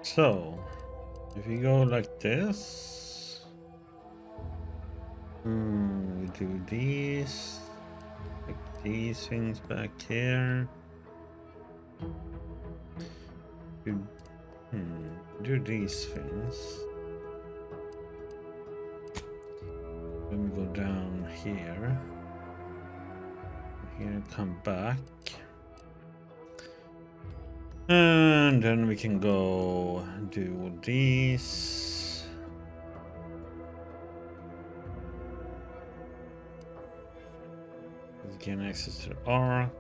So, if you go like this, we do these, like these things back here. Do these things. Then we go down here. Here, come back. And then we can go do these. Gain access to the arc.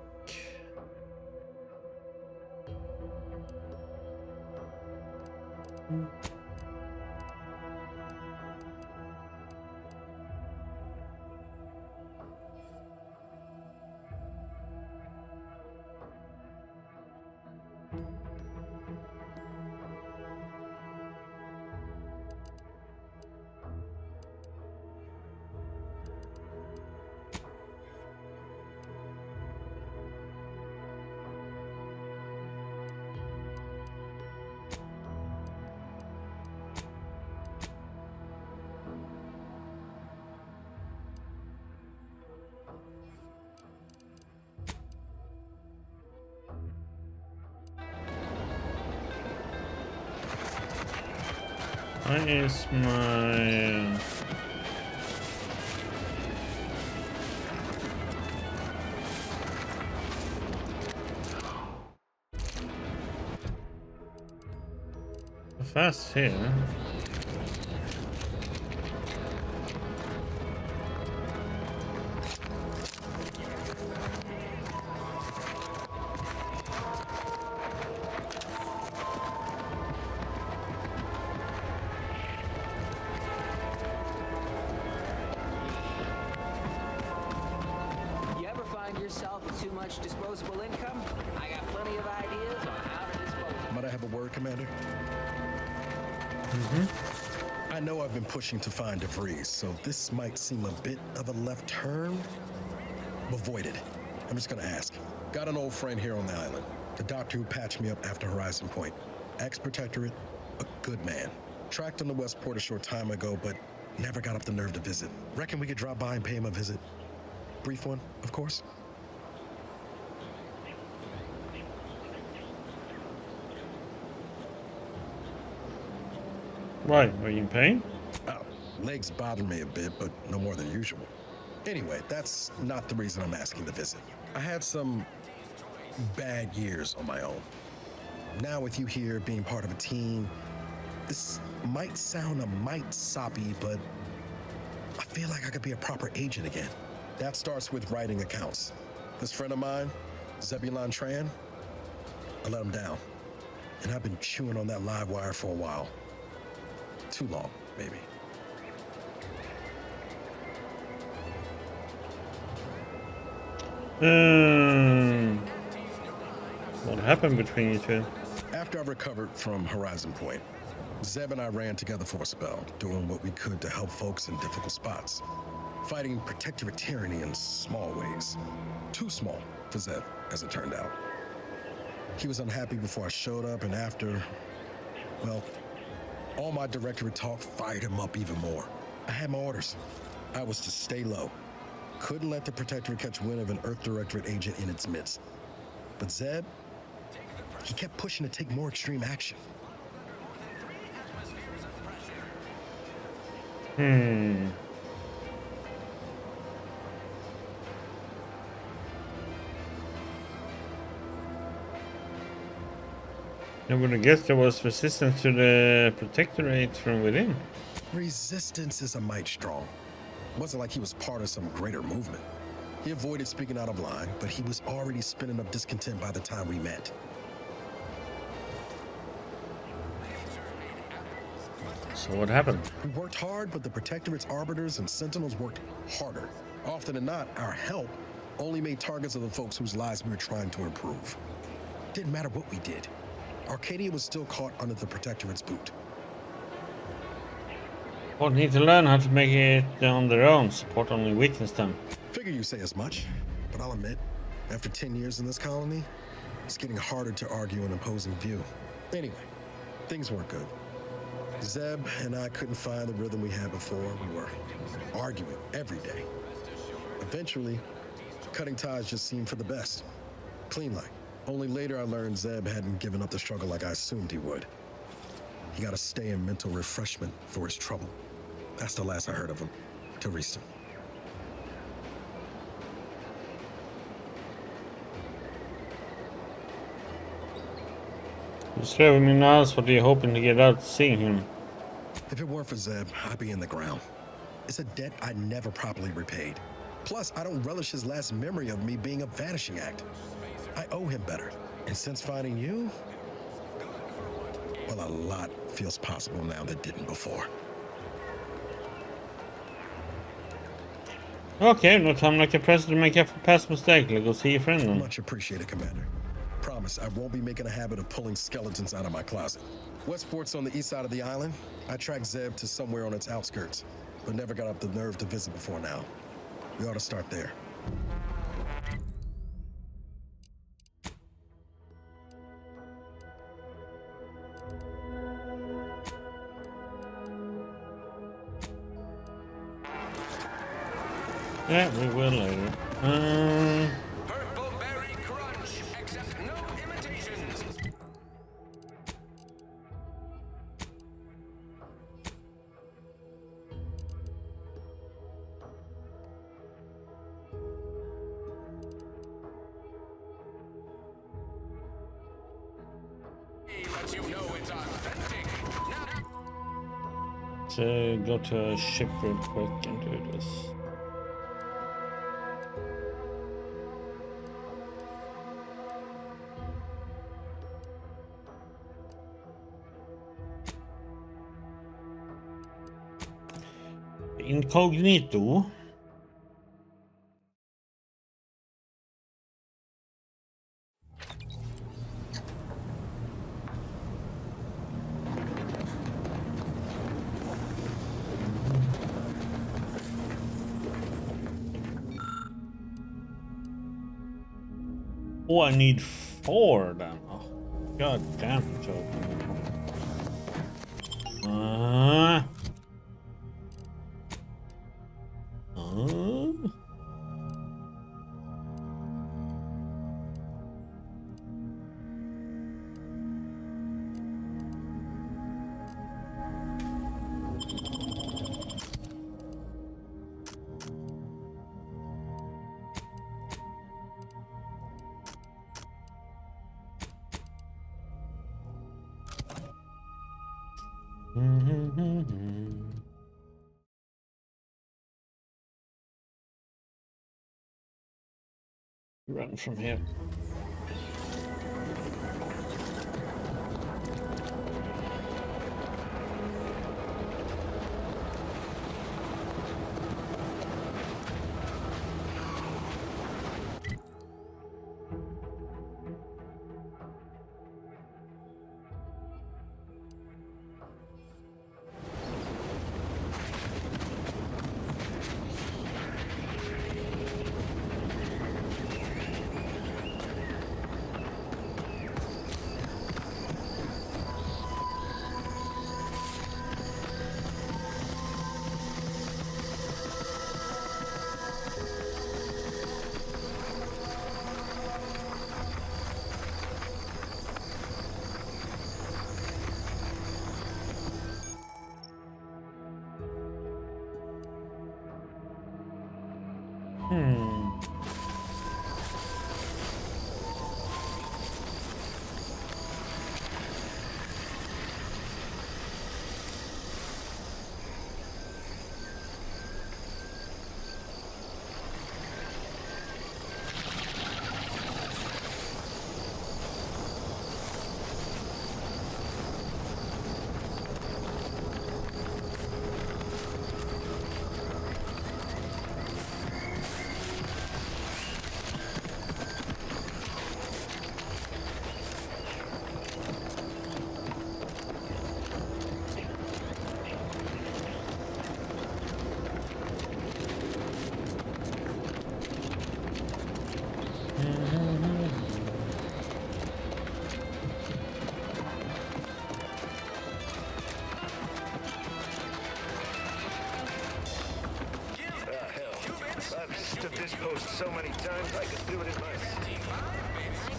Where is my... Fast here. Yourself with too much disposable income? I got plenty of ideas on how to dispose of it. Might I have a word, Commander? I know I've been pushing to find DeVries, so this might seem a bit of a left turn. Avoid it. I'm just gonna ask. Got an old friend here on the island. The doctor who patched me up after Horizon Point. Ex-protectorate, a good man. Tracked on the Westport a short time ago, but never got up the nerve to visit. Reckon we could drop by and pay him a visit? Brief one, of course. Why? Are you in pain? Oh, legs bother me a bit, but no more than usual. Anyway, that's not the reason I'm asking the visit. I had some bad years on my own. Now with you here being part of a team, this might sound a mite soppy, but I feel like I could be a proper agent again. That starts with writing accounts. This friend of mine, Zebulon Tran, I let him down. And I've been chewing on that live wire for a while. Too long, maybe. What happened between you two? After I recovered from Horizon Point, Zeb and I ran together for a spell, doing what we could to help folks in difficult spots. Fighting protectorate tyranny in small ways. Too small for Zeb, as it turned out. He was unhappy before I showed up, and after, well, all my directorate talk fired him up even more. I had my orders. I was to stay low. Couldn't let the Protectorate catch wind of an Earth Directorate agent in its midst. But Zeb, he kept pushing to take more extreme action. I would have guessed there was resistance to the protectorate from within. Resistance is a mite strong. It wasn't like he was part of some greater movement. He avoided speaking out of line, but he was already spinning up discontent by the time we met. So what happened? We worked hard, but the Protectorate's arbiters and sentinels worked harder. Often than not, our help only made targets of the folks whose lives we were trying to improve. Didn't matter what we did. Arcadia was still caught under the Protectorate's boot. People need to learn how to make it on their own. Support only weakens them. Figure you say as much, but I'll admit, after 10 years in this colony, it's getting harder to argue an opposing view. Anyway, things weren't good. Zeb and I couldn't find the rhythm we had before. We were arguing every day. Eventually, cutting ties just seemed for the best. Clean like. Only later I learned Zeb hadn't given up the struggle like I assumed he would. He got to stay in mental refreshment for his trouble. That's the last I heard of him, till recent. You share with me now, what are you hoping to get out seeing him? If it weren't for Zeb, I'd be in the ground. It's a debt I never properly repaid. Plus, I don't relish his last memory of me being a vanishing act. I owe him better. And since finding you, well, a lot feels possible now that didn't before. Okay, no time like the president to make up for past mistake. Let's go see your friend then. Much appreciated, Commander. Promise, I won't be making a habit of pulling skeletons out of my closet. Westport's on the east side of the island. I tracked Zeb to somewhere on its outskirts, but never got up the nerve to visit before now. We ought to start there. Yeah, we will later. Purple berry crunch. Accept no imitations. But you know it's authentic. So go to a ship real quick and do this. Incognito. Oh, I need 4 then. Oh, god damn it, Joe. Run from here. to this post so many times I could do it in my sleep.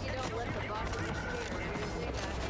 You don't let the boss of your state when you say that.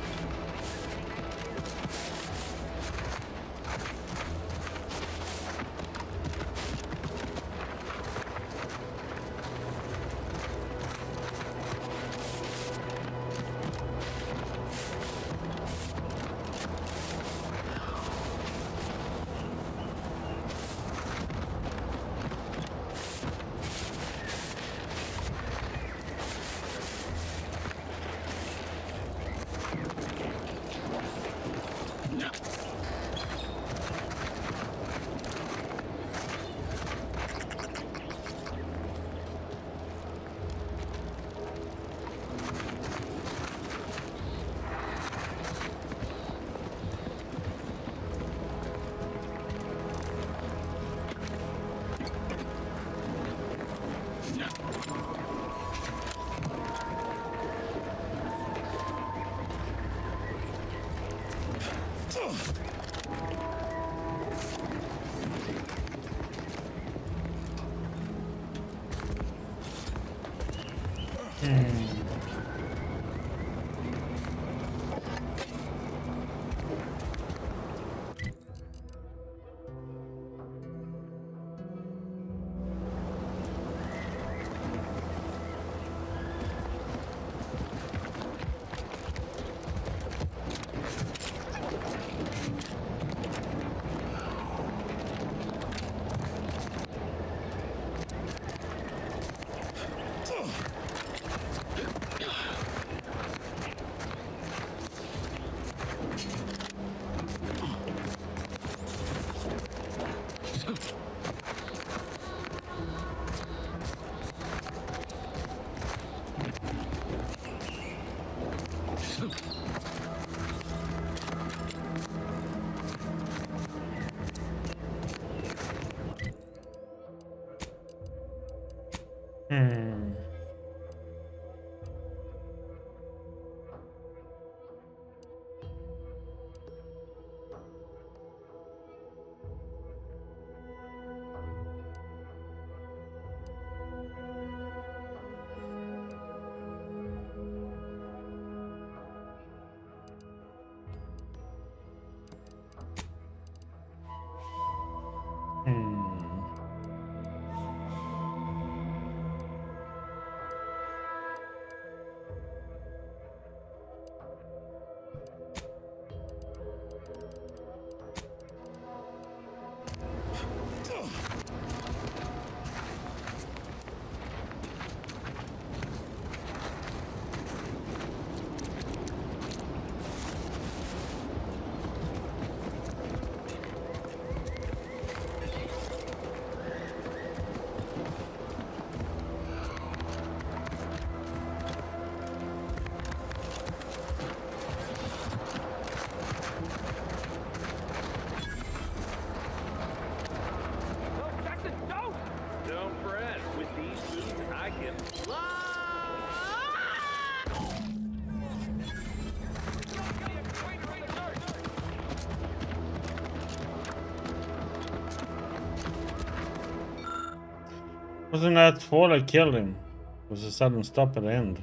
Wasn't that fall that killed him? It was a sudden stop at the end.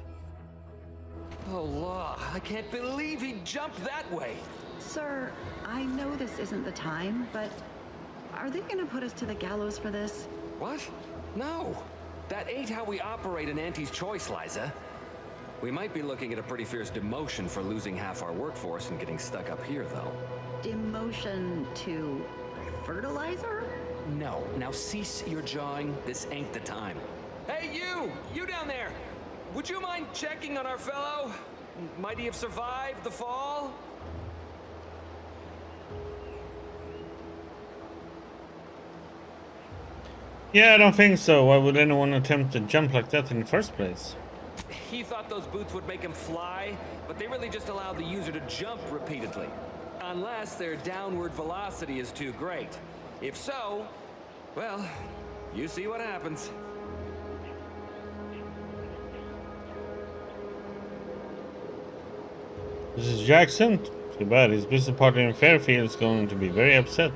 Oh, law. I can't believe he jumped that way. Sir, I know this isn't the time, but are they gonna put us to the gallows for this? What? No. That ain't how we operate in Auntie's Choice, Liza. We might be looking at a pretty fierce demotion for losing half our workforce and getting stuck up here, though. Demotion to fertilizer? No. Now cease your jawing. This ain't the time. Hey, you! You down there! Would you mind checking on our fellow? Might he have survived the fall? Yeah, I don't think so. Why would anyone attempt to jump like that in the first place? He thought those boots would make him fly, but they really just allowed the user to jump repeatedly. Unless their downward velocity is too great. If so, well, you see what happens. This is Jackson. Too bad his business partner in Fairfield is going to be very upset.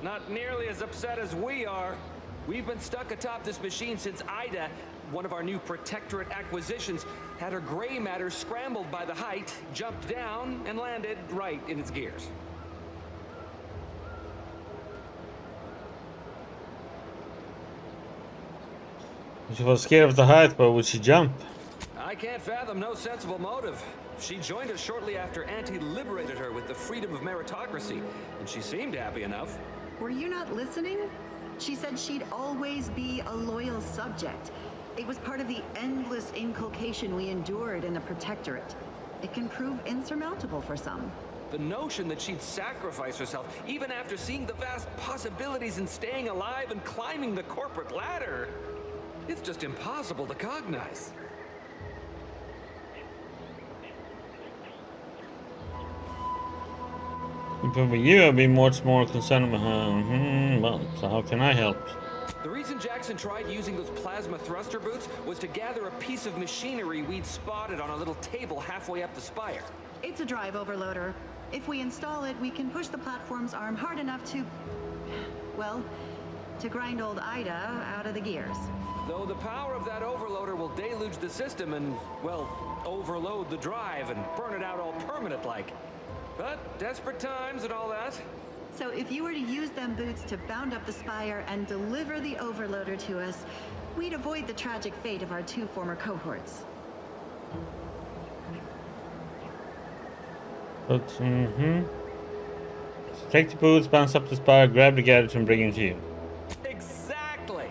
Not nearly as upset as we are. We've been stuck atop this machine since Ida, one of our new Protectorate acquisitions, had her gray matter scrambled by the height, jumped down, and landed right in its gears. She was scared of the height, but would she jump? I can't fathom no sensible motive. She joined us shortly after Auntie liberated her with the freedom of meritocracy, and she seemed happy enough. Were you not listening? She said she'd always be a loyal subject. It was part of the endless inculcation we endured in the Protectorate. It can prove insurmountable for some. The notion that she'd sacrifice herself, even after seeing the vast possibilities in staying alive and climbing the corporate ladder, it's just impossible to cognize. If it were you, I'd be much more concerned with her. Well, so how can I help? The reason Jackson tried using those plasma thruster boots was to gather a piece of machinery we'd spotted on a little table halfway up the spire. It's a drive overloader. If we install it, we can push the platform's arm hard enough to... well, to grind old Ida out of the gears. Though the power of that overloader will deluge the system and, well, overload the drive and burn it out all permanent-like. But desperate times and all that. So if you were to use them boots to bound up the spire and deliver the overloader to us, we'd avoid the tragic fate of our two former cohorts. But, take the boots, bounce up the spire, grab the gadget, and bring it to you. Exactly.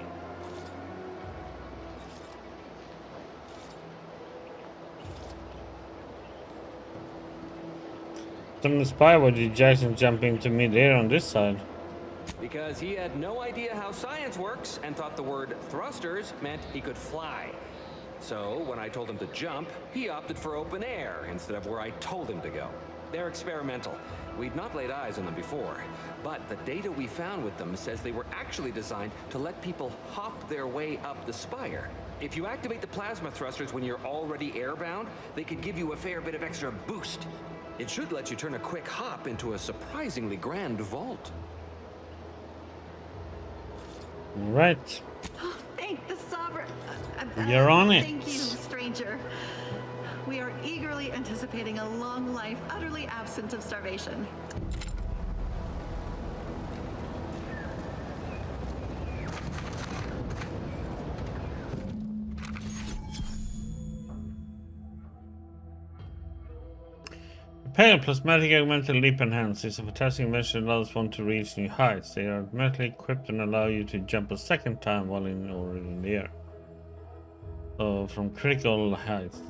From the spire, why did Jackson jump into mid-air on this side? Because he had no idea how science works and thought the word thrusters meant he could fly. So when I told him to jump, he opted for open air instead of where I told him to go. They're experimental. We'd not laid eyes on them before, but the data we found with them says they were actually designed to let people hop their way up the spire. If you activate the plasma thrusters when you're already airbound, they could give you a fair bit of extra boost. It should let you turn a quick hop into a surprisingly grand vault. Right. Thank the Sovereign. You're on it. Thank you, stranger. We are eagerly anticipating a long life, utterly absent of starvation. Preparing plasmatic augmented leap enhance is a fantastic invention that allows one to reach new heights. They are automatically equipped and allow you to jump a second time while in the air. So from critical heights.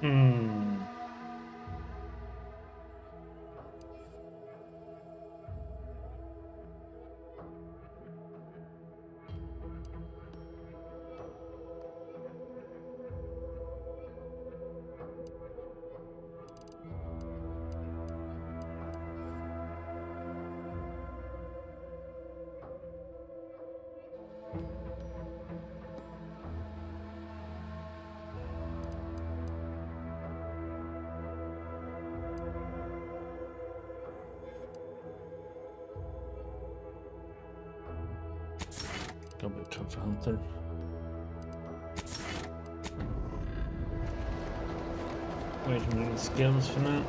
Hmm. Double tough hunter. Wait a minute, skills for now.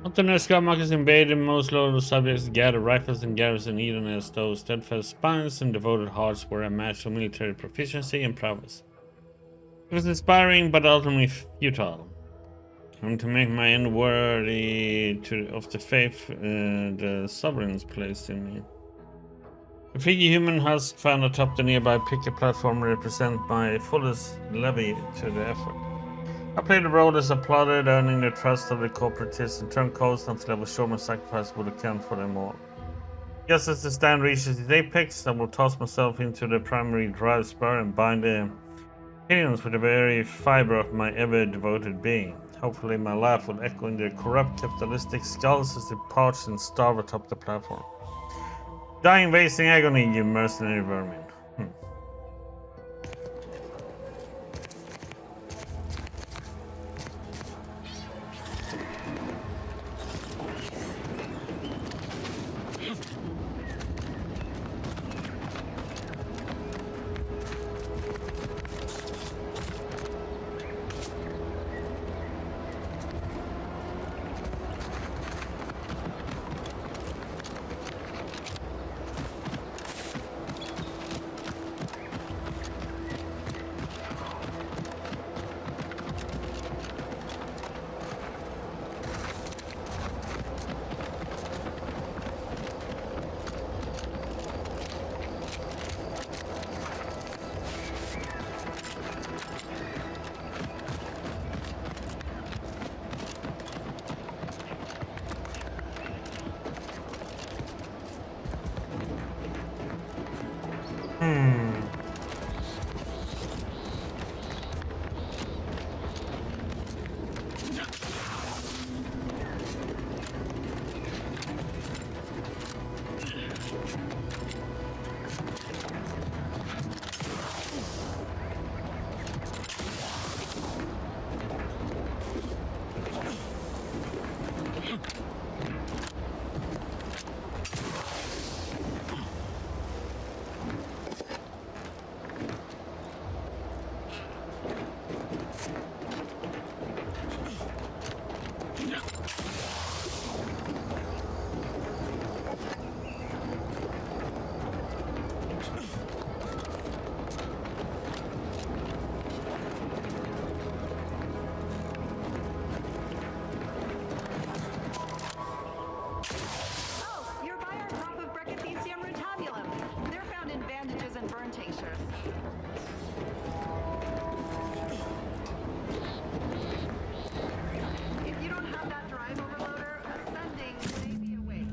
After the Scout is invaded, most loyal subjects gather rifles and garrison Eden as those steadfast spines and devoted hearts were a match for military proficiency and prowess. It was inspiring but ultimately futile. And to make my end worthy of the faith the sovereigns placed in me. A figgy human husk found atop the nearby picket platform represent my fullest levy to the effort. I played the role as applauded, earning the trust of the corporatists and turncoats until I was sure my sacrifice would account for them all. Just as the stand reaches its apex, I will toss myself into the primary drive spur and bind the aliens with the very fiber of my ever-devoted being. Hopefully my laugh will echo in their corrupt capitalistic skulls as they parch and starve atop the platform. Die in wasting agony, you mercenary vermin. Oh, you're by our crop of Brachythecium rotabulum. They're found in bandages and burn tinctures. If you don't have that drive overloader, ascending may be a way.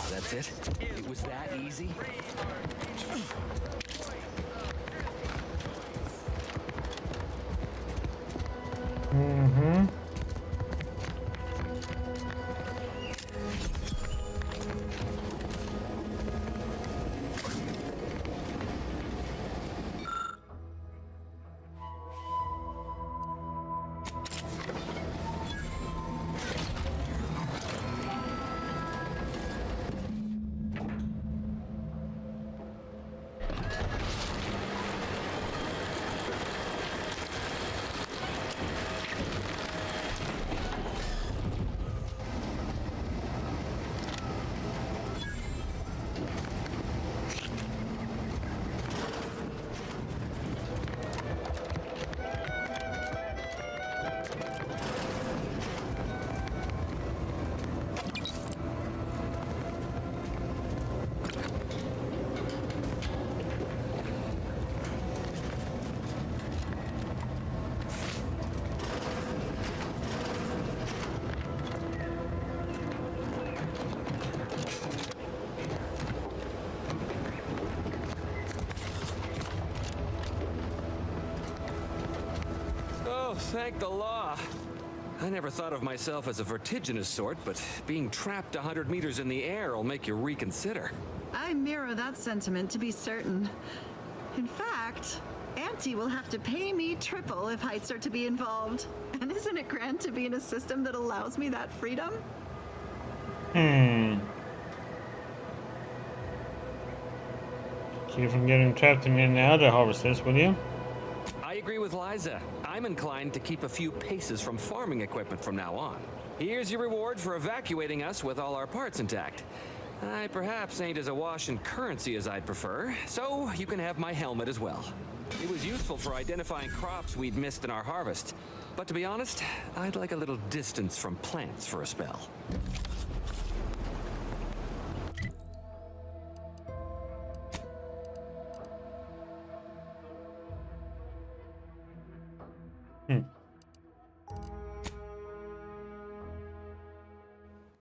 That's it? It was that easy? Oh, thank the law. I never thought of myself as a vertiginous sort, but being trapped 100 meters in the air will make you reconsider. I mirror that sentiment, to be certain. In fact, Auntie will have to pay me triple if heights are to be involved. And isn't it grand to be in a system that allows me that freedom? Keep you from getting trapped in any other harvesters, will you? I agree with Liza. I'm inclined to keep a few paces from farming equipment from now on. Here's your reward for evacuating us with all our parts intact. I perhaps ain't as awash in currency as I'd prefer, so you can have my helmet as well. It was useful for identifying crops we'd missed in our harvest. But to be honest, I'd like a little distance from plants for a spell.